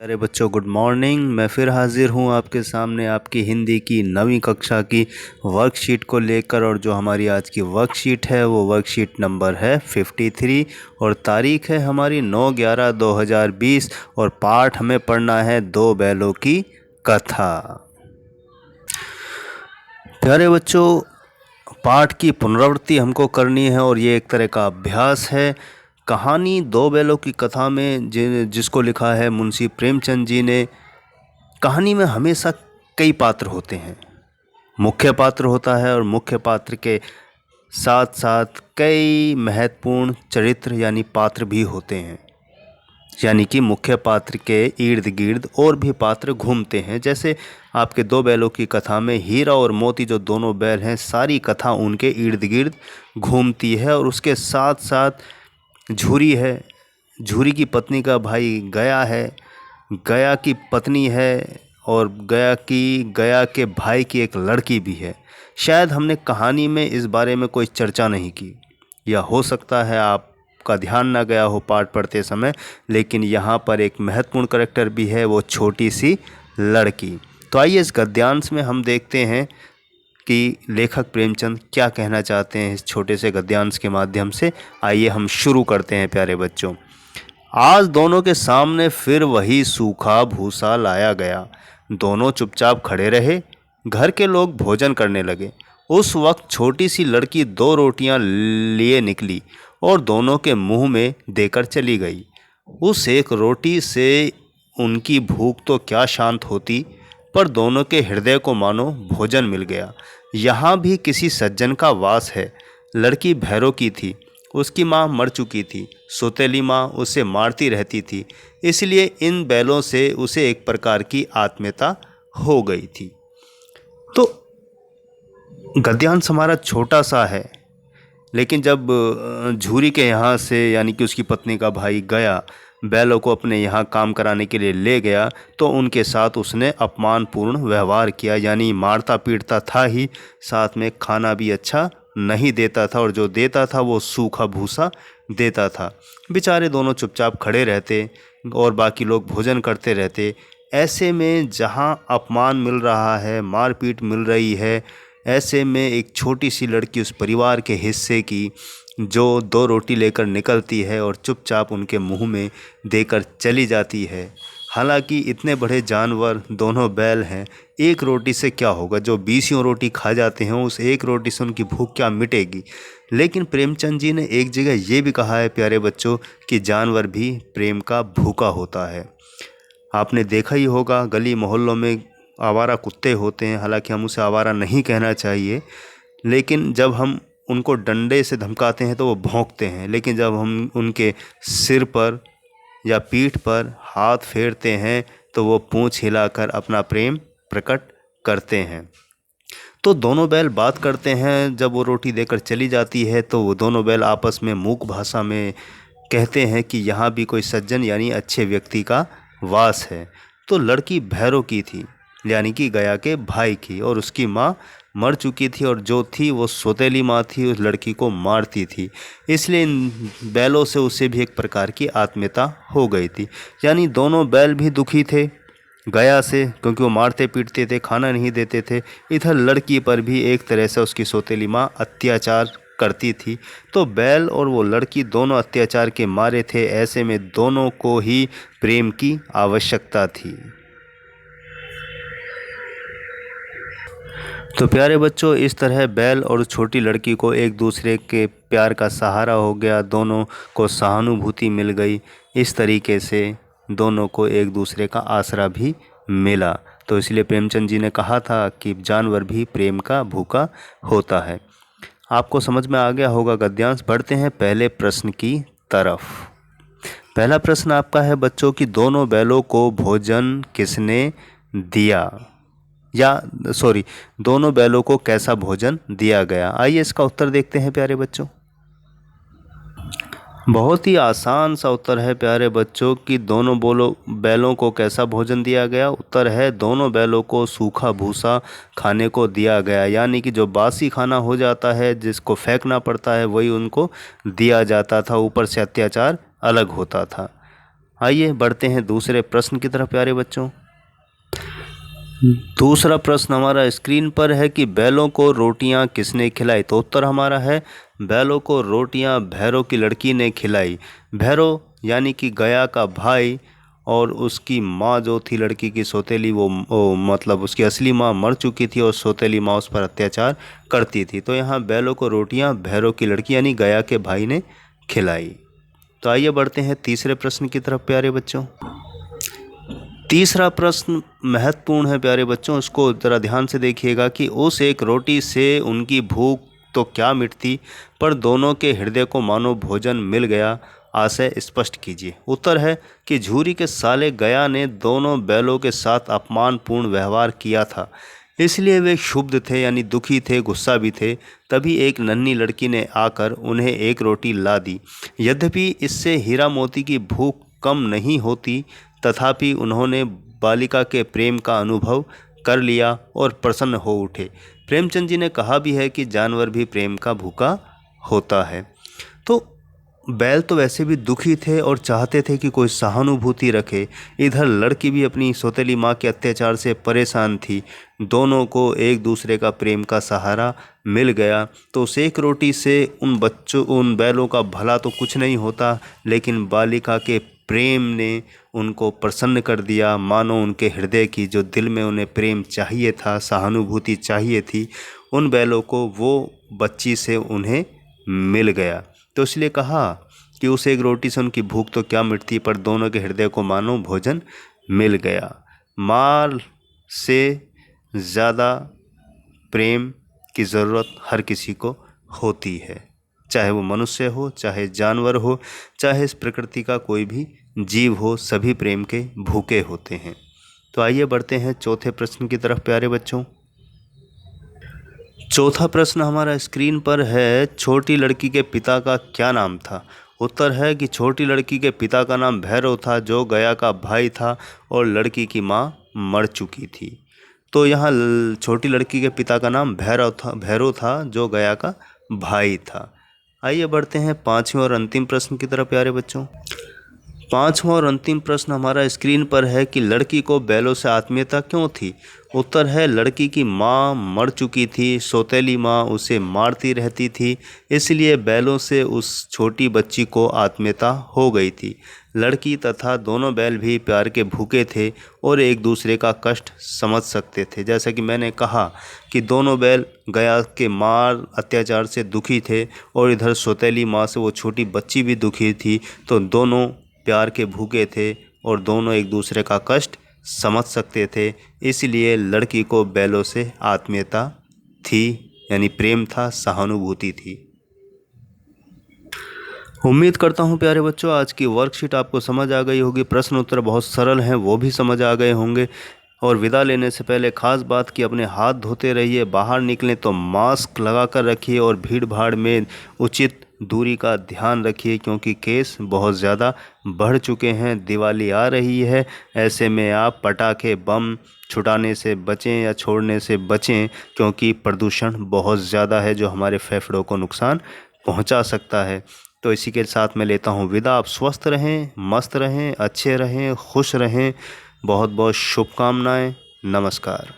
अरे बच्चों, good morning. मैं फिर हाजिर हूँ आपके सामने आपकी हिंदी की नवीं कक्षा की वर्कशीट को लेकर। और जो हमारी आज की वर्कशीट है वो वर्कशीट नंबर है 53 और तारीख है हमारी 9/11/2020 और पाठ हमें पढ़ना है दो बैलों की कथा। प्यारे बच्चों, पाठ की पुनरावृत्ति हमको करनी है और ये एक तरह का अभ्यास है। कहानी दो बैलों की कथा में जिसको लिखा है मुंशी प्रेमचंद जी ने। कहानी में हमेशा कई पात्र होते हैं। मुख्य पात्र होता है और मुख्य पात्र के साथ साथ कई महत्वपूर्ण चरित्र यानी पात्र भी होते हैं। यानी कि मुख्य पात्र के इर्द गिर्द और भी पात्र घूमते हैं। जैसे आपके दो बैलों की कथा में हीरा और मोती जो दोनों बैल हैं, सारी कथा उनके इर्द गिर्द घूमती है। और उसके साथ साथ झूरी है, झूरी की पत्नी का भाई गया है, गया की पत्नी है और गया के भाई की एक लड़की भी है। शायद हमने कहानी में इस बारे में कोई चर्चा नहीं की, या हो सकता है आपका ध्यान ना गया हो पाठ पढ़ते समय, लेकिन यहाँ पर एक महत्वपूर्ण करैक्टर भी है, वो छोटी सी लड़की। तो आइए इस गद्यांश में हम देखते हैं कि लेखक प्रेमचंद क्या कहना चाहते हैं इस छोटे से गद्यांश के माध्यम से। आइए हम शुरू करते हैं प्यारे बच्चों। आज दोनों के सामने फिर वही सूखा भूसा लाया गया। दोनों चुपचाप खड़े रहे। घर के लोग भोजन करने लगे। उस वक्त छोटी सी लड़की दो रोटियां लिए निकली और दोनों के मुंह में देकर चली गई। उस एक रोटी से उनकी भूख तो क्या शांत होती, पर दोनों के हृदय को मानो भोजन मिल गया। यहाँ भी किसी सज्जन का वास है। लड़की भैरों की थी, उसकी माँ मर चुकी थी। सौतेली माँ उसे मारती रहती थी, इसलिए इन बैलों से उसे एक प्रकार की आत्मीयता हो गई थी। तो गद्यांश हमारा छोटा सा है, लेकिन जब झूरी के यहाँ से यानी कि उसकी पत्नी का भाई गया बैलों को अपने यहाँ काम कराने के लिए ले गया, तो उनके साथ उसने अपमानपूर्ण व्यवहार किया। यानी मारता पीटता था ही, साथ में खाना भी अच्छा नहीं देता था, और जो देता था वो सूखा भूसा देता था। बेचारे दोनों चुपचाप खड़े रहते और बाकी लोग भोजन करते रहते। ऐसे में जहाँ अपमान मिल रहा है, मारपीट मिल रही है, ऐसे में एक छोटी सी लड़की उस परिवार के हिस्से की जो दो रोटी लेकर निकलती है और चुपचाप उनके मुंह में देकर चली जाती है। हालांकि इतने बड़े जानवर दोनों बैल हैं, एक रोटी से क्या होगा? जो 20 रोटी खा जाते हैं, उस एक रोटी से उनकी भूख क्या मिटेगी? लेकिन प्रेमचंद जी ने एक जगह ये भी कहा है प्यारे बच्चों कि जानवर भी प्रेम का भूखा होता है। आपने देखा ही होगा गली मोहल्लों में आवारा कुत्ते होते हैं। हालांकि हम उसे आवारा नहीं कहना चाहिए, लेकिन जब हम उनको डंडे से धमकाते हैं तो वो भौंकते हैं, लेकिन जब हम उनके सिर पर या पीठ पर हाथ फेरते हैं तो वो पूंछ हिलाकर अपना प्रेम प्रकट करते हैं। तो दोनों बैल बात करते हैं। जब वो रोटी देकर चली जाती है तो वो दोनों बैल आपस में मूक भाषा में कहते हैं कि यहाँ भी कोई सज्जन यानी अच्छे व्यक्ति का वास है। तो लड़की भैरों की थी, यानी कि गया के भाई की, और उसकी माँ मर चुकी थी, और जो थी वो सौतेली माँ थी, उस लड़की को मारती थी। इसलिए इन बैलों से उसे भी एक प्रकार की आत्मीयता हो गई थी। यानी दोनों बैल भी दुखी थे गया से, क्योंकि वो मारते पीटते थे, खाना नहीं देते थे। इधर लड़की पर भी एक तरह से उसकी सौतेली माँ अत्याचार करती थी। तो बैल और वो लड़की दोनों अत्याचार के मारे थे। ऐसे में दोनों को ही प्रेम की आवश्यकता थी। तो प्यारे बच्चों, इस तरह बैल और छोटी लड़की को एक दूसरे के प्यार का सहारा हो गया, दोनों को सहानुभूति मिल गई। इस तरीके से दोनों को एक दूसरे का आसरा भी मिला। तो इसलिए प्रेमचंद जी ने कहा था कि जानवर भी प्रेम का भूखा होता है। आपको समझ में आ गया होगा गद्यांश। बढ़ते हैं पहले प्रश्न की तरफ। पहला प्रश्न आपका है बच्चों कि दोनों बैलों को भोजन किसने दिया, दोनों बैलों को कैसा भोजन दिया गया? आइए इसका उत्तर देखते हैं प्यारे बच्चों। बहुत ही आसान सा उत्तर है प्यारे बच्चों कि दोनों बैलों को कैसा भोजन दिया गया। उत्तर है दोनों बैलों को सूखा भूसा खाने को दिया गया। यानी कि जो बासी खाना हो जाता है, जिसको फेंकना पड़ता है, वही उनको दिया जाता था। ऊपर से अत्याचार अलग होता था। आइए बढ़ते हैं दूसरे प्रश्न की तरफ प्यारे बच्चों। दूसरा प्रश्न हमारा स्क्रीन पर है कि बैलों को रोटियां किसने खिलाई। तो उत्तर हमारा है बैलों को रोटियां भैरव की लड़की ने खिलाई। भैरव यानी कि गया का भाई और उसकी माँ जो थी लड़की की सौतेली, वो मतलब उसकी असली माँ मर चुकी थी और सौतेली माँ उस पर अत्याचार करती थी। तो यहाँ बैलों को रोटियां भैरव की लड़की यानी गया के भाई ने खिलाई। तो आइए बढ़ते हैं तीसरे प्रश्न की तरफ प्यारे बच्चों। तीसरा प्रश्न महत्वपूर्ण है प्यारे बच्चों, उसको ज़रा ध्यान से देखिएगा कि उस एक रोटी से उनकी भूख तो क्या मिटती, पर दोनों के हृदय को मानो भोजन मिल गया। आशय स्पष्ट कीजिए। उत्तर है कि झूरी के साले गया ने दोनों बैलों के साथ अपमानपूर्ण व्यवहार किया था, इसलिए वे क्षुब्ध थे यानी दुखी थे, गुस्सा भी थे। तभी एक नन्ही लड़की ने आकर उन्हें एक रोटी ला दी। यद्यपि इससे हीरा मोती की भूख कम नहीं होती, तथापि उन्होंने बालिका के प्रेम का अनुभव कर लिया और प्रसन्न हो उठे। प्रेमचंद जी ने कहा भी है कि जानवर भी प्रेम का भूखा होता है। तो बैल तो वैसे भी दुखी थे और चाहते थे कि कोई सहानुभूति रखे। इधर लड़की भी अपनी सौतेली माँ के अत्याचार से परेशान थी। दोनों को एक दूसरे का प्रेम का सहारा मिल गया। तो उस एक रोटी से उन बैलों का भला तो कुछ नहीं होता, लेकिन बालिका के प्रेम ने उनको प्रसन्न कर दिया। मानो उनके हृदय की जो दिल में उन्हें प्रेम चाहिए था, सहानुभूति चाहिए थी, उन बैलों को वो बच्ची से उन्हें मिल गया। तो इसलिए कहा कि उस एक रोटी से उनकी भूख तो क्या मिटती, पर दोनों के हृदय को मानो भोजन मिल गया। माल से ज़्यादा प्रेम की ज़रूरत हर किसी को होती है, चाहे वो मनुष्य हो, चाहे जानवर हो, चाहे इस प्रकृति का कोई भी जीव हो, सभी प्रेम के भूखे होते हैं। तो आइए बढ़ते हैं चौथे प्रश्न की तरफ प्यारे बच्चों। चौथा प्रश्न हमारा स्क्रीन पर है, छोटी लड़की के पिता का क्या नाम था। उत्तर है कि छोटी लड़की के पिता का नाम भैरव था, जो गया का भाई था और लड़की की माँ मर चुकी थी। तो यहाँ छोटी लड़की के पिता का नाम भैरव था जो गया का भाई था। आइए बढ़ते हैं पांचवें और अंतिम प्रश्न की तरफ प्यारे बच्चों। पांचवा और अंतिम प्रश्न हमारा स्क्रीन पर है कि लड़की को बैलों से आत्मीयता क्यों थी। उत्तर है लड़की की माँ मर चुकी थी, सौतेली माँ उसे मारती रहती थी, इसलिए बैलों से उस छोटी बच्ची को आत्मीयता हो गई थी। लड़की तथा दोनों बैल भी प्यार के भूखे थे और एक दूसरे का कष्ट समझ सकते थे। जैसा कि मैंने कहा कि दोनों बैल गया के मार अत्याचार से दुखी थे और इधर सौतेली माँ से वो छोटी बच्ची भी दुखी थी। तो दोनों प्यार के भूखे थे और दोनों एक दूसरे का कष्ट समझ सकते थे, इसलिए लड़की को बैलों से आत्मीयता थी, यानी प्रेम था, सहानुभूति थी। उम्मीद करता हूँ प्यारे बच्चों आज की वर्कशीट आपको समझ आ गई होगी। प्रश्न उत्तर बहुत सरल हैं, वो भी समझ आ गए होंगे। और विदा लेने से पहले खास बात कि अपने हाथ धोते रहिए, बाहर निकलें तो मास्क लगा कर रखिए और भीड़ भाड़ में उचित दूरी का ध्यान रखिए, क्योंकि केस बहुत ज़्यादा बढ़ चुके हैं। दिवाली आ रही है, ऐसे में आप पटाखे बम छुटाने से बचें या छोड़ने से बचें, क्योंकि प्रदूषण बहुत ज़्यादा है जो हमारे फेफड़ों को नुकसान पहुंचा सकता है। तो इसी के साथ मैं लेता हूं विदा। आप स्वस्थ रहें, मस्त रहें, अच्छे रहें, खुश रहें। बहुत बहुत शुभकामनाएं। नमस्कार।